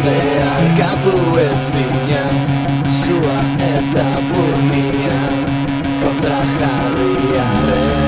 zeharkatu ezina, sua eta burnia kontra jarriaren.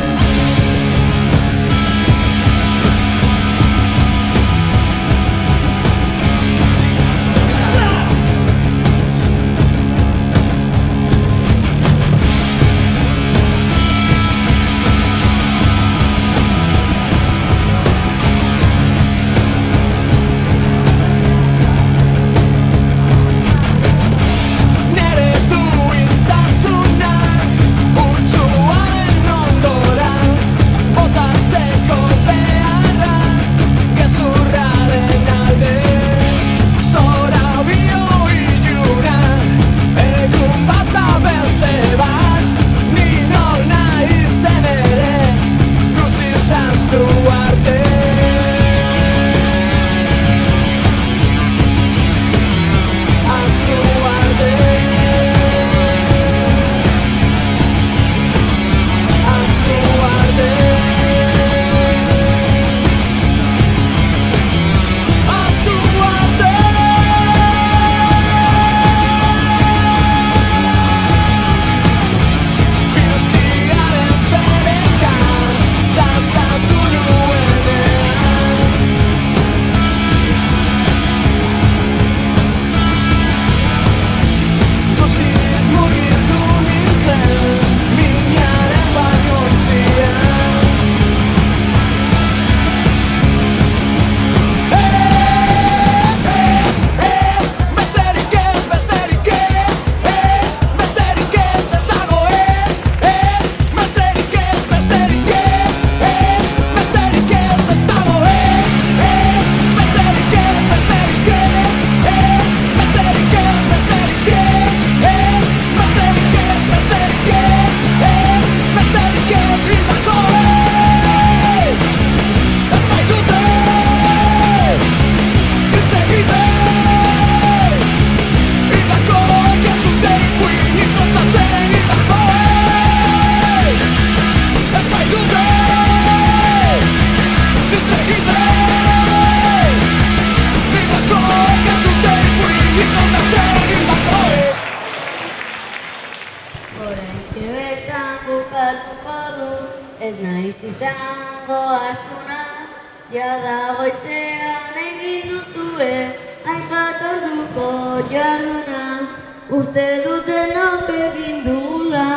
Ez naiz izango astuna, jada goizean egin duzue, hainbat orduko jarduna. Uste dutenok egin dugula,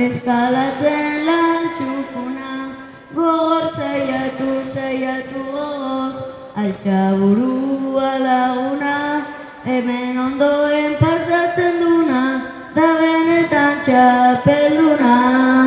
eskalatzen lan txukuna. Gogor saiatu gogoz, altxa burua laguna. Hemen ondoen pasatzen duna, da benetan txapelduna.